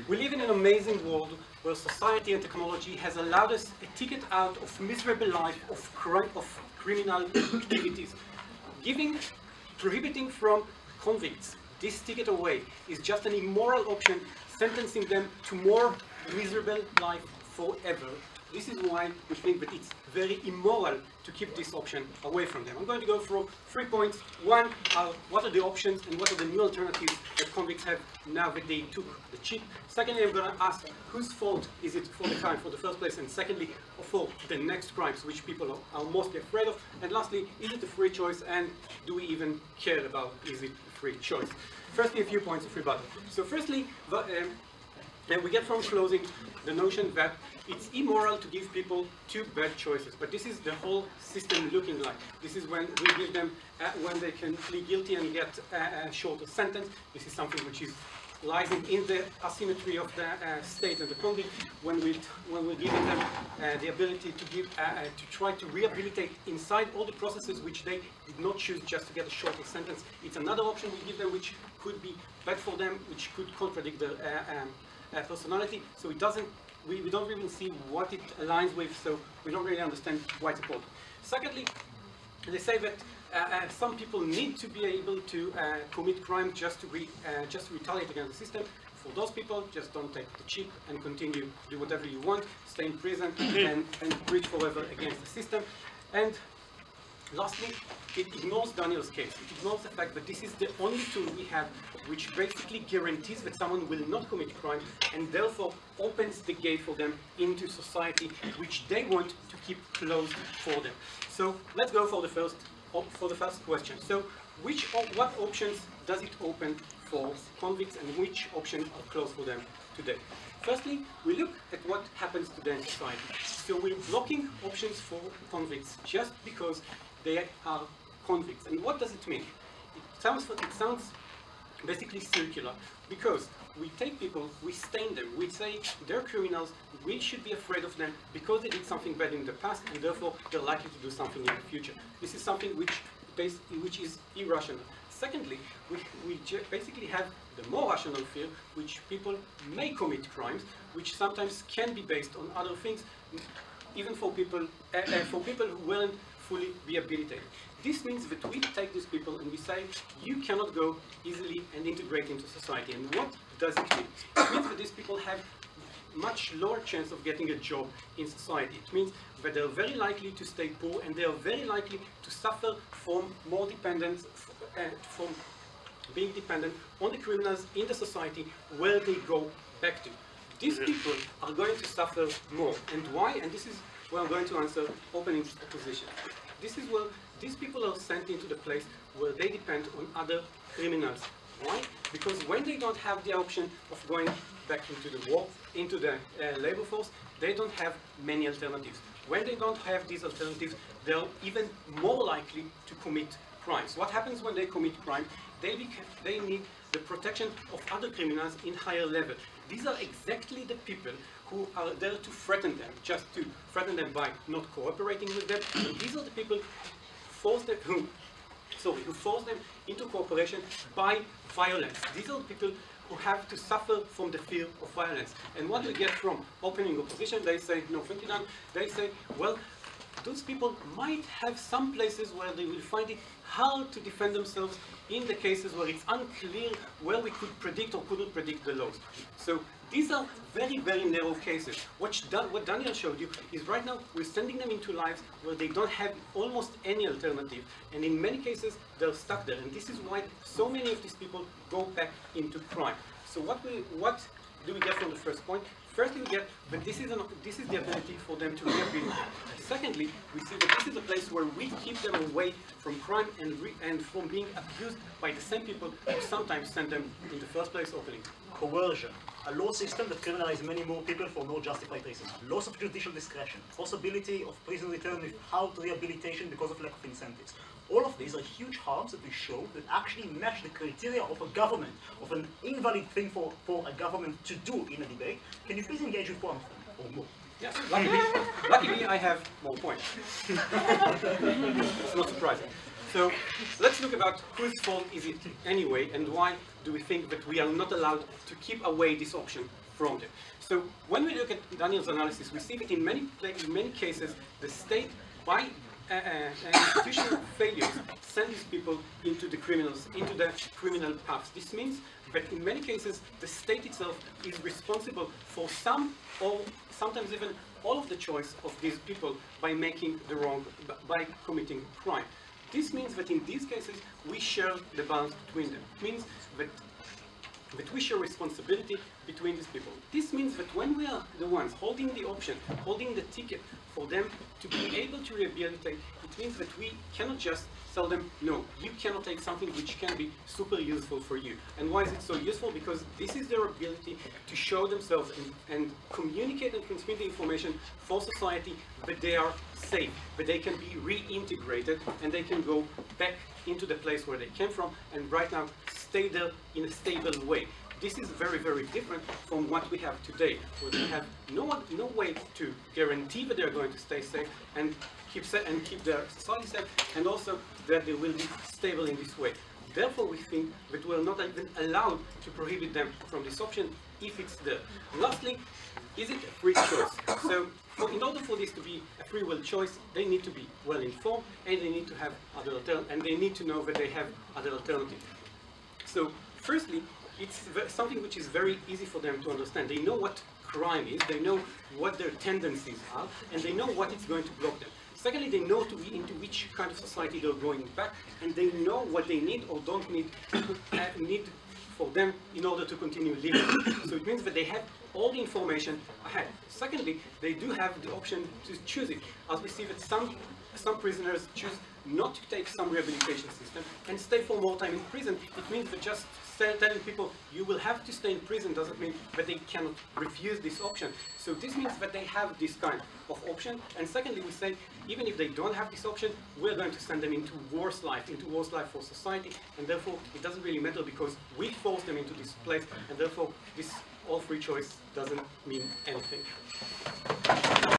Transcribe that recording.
We live in an amazing world where society and technology has allowed us a ticket out of miserable life of criminal activities. Prohibiting from convicts this ticket away is just an immoral option, sentencing them to more miserable life forever. This is why we think that it's very immoral to keep this option away from them. I'm going to go through 3 points. One, what are the options and what are the new alternatives that convicts have now that they took the chip. Secondly, I'm going to ask whose fault is it for the crime for the first place, and secondly, for the next crimes which people are mostly afraid of. And lastly, is it a free choice, and do we even care about is it a free choice? Firstly, a few points of rebuttal. So firstly, we get from closing the notion that it's immoral to give people two bad choices, but this is the whole system looking like. This is when we give them, when they can plead guilty and get a shorter sentence. This is something which is lies in the asymmetry of the state and the convict. When we're giving them the ability to give, to try to rehabilitate inside all the processes which they did not choose just to get a shorter sentence, it's another option we give them which could be bad for them, which could contradict their personality. So it doesn't. We don't even see what it aligns with, so we don't really understand why it's important. Secondly, they say that some people need to be able to commit crime just to retaliate against the system. For those people, just don't take the chip and continue to do whatever you want, stay in prison and preach forever against the system. And lastly, it ignores Daniel's case. It ignores the fact that this is the only tool we have which basically guarantees that someone will not commit crime and therefore opens the gate for them into society which they want to keep closed for them. So let's go for the first question. So what options does it open for convicts and which options are closed for them today? Firstly, we look at what happens today in society. So we're blocking options for convicts just because they are convicts. And what does it mean? It sounds basically circular, because we take people, we stain them, we say they're criminals, we should be afraid of them because they did something bad in the past and therefore they're likely to do something in the future. This is something which is irrational. Secondly, we basically have the more rational fear, which people may commit crimes, which sometimes can be based on other things, even for people who weren't fully rehabilitated. This means that we take these people and we say, you cannot go easily and integrate into society. And what does it mean? It means that these people have much lower chance of getting a job in society. It means that they're very likely to stay poor and they are very likely to suffer from more dependence, from being dependent on the criminals in the society where they go back to. These people are going to suffer more. And why? And this is where I'm going to answer opening opposition. This is where these people are sent into the place where they depend on other criminals. Why? Because when they don't have the option of going back into the war, into the labor force, they don't have many alternatives. When they don't have these alternatives, they're even more likely to commit crimes. What happens when they commit crime? They need the protection of other criminals in higher level. These are exactly the people who are there to threaten them, just to threaten them by not cooperating with them. And these are the people who force them into cooperation by violence. These are the people who have to suffer from the fear of violence. And what we get from opening opposition, they say, no, they say, well, those people might have some places where they will find it hard to defend themselves in the cases where it's unclear where we could predict or couldn't predict the laws. So these are very, very narrow cases. What Daniel showed you is right now we're sending them into lives where they don't have almost any alternative. And in many cases, they're stuck there. And this is why so many of these people go back into crime. So what do we get from the first point? Firstly, we get that this is the ability for them to rehabilitate. Secondly, we see that this is a place where we keep them away from crime and from being abused by the same people who sometimes send them in the first place opening. Coercion. A law system that criminalizes many more people for no justified reasons. Loss of judicial discretion. Possibility of prison return without rehabilitation because of lack of incentives. All of these are huge harms that we show that actually match the criteria of a government, of an invalid thing for a government to do in a debate. Can you please engage with one of them, or more? Yes, luckily I have more points. It's not surprising. So let's look about whose fault is it anyway, and why do we think that we are not allowed to keep away this option from them. So when we look at Daniel's analysis, we see that in many cases, the state, by institutional failures, send these people into the criminal paths. This means that in many cases, the state itself is responsible for some or sometimes even all of the choice of these people by by committing crime. This means that in these cases, we share the balance between them. It means that we share responsibility between these people. This means that when we are the ones holding the option, holding the ticket for them to be able to rehabilitate, it means that we cannot just tell them, no, you cannot take something which can be super useful for you. And why is it so useful? Because this is their ability to show themselves and communicate and transmit the information for society that they are safe, that they can be reintegrated and they can go back into the place where they came from and right now stay there in a stable way. This is very, very different from what we have today, where we have no way to guarantee that they're going to stay safe and keep their society safe, and also that they will be stable in this way. Therefore, we think that we're not even allowed to prohibit them from this option if it's there. Lastly, is it a free choice? So, in order for this to be a free will choice, they need to be well informed, and they need to have and they need to know that they have other alternatives. So, firstly, it's something which is very easy for them to understand. They know what crime is, they know what their tendencies are, and they know what is going to block them. Secondly, they know into which kind of society they're going back, and they know what they need or don't need for them in order to continue living. So it means that they have all the information ahead. Secondly, they do have the option to choose it. As we see that some prisoners choose not to take some rehabilitation system and stay for more time in prison. It means that just telling people you will have to stay in prison doesn't mean that they cannot refuse this option. So this means that they have this kind of option. And secondly, we say even if they don't have this option, we're going to send them into worse life for society, and therefore it doesn't really matter because we force them into this place, and therefore this all free choice doesn't mean anything.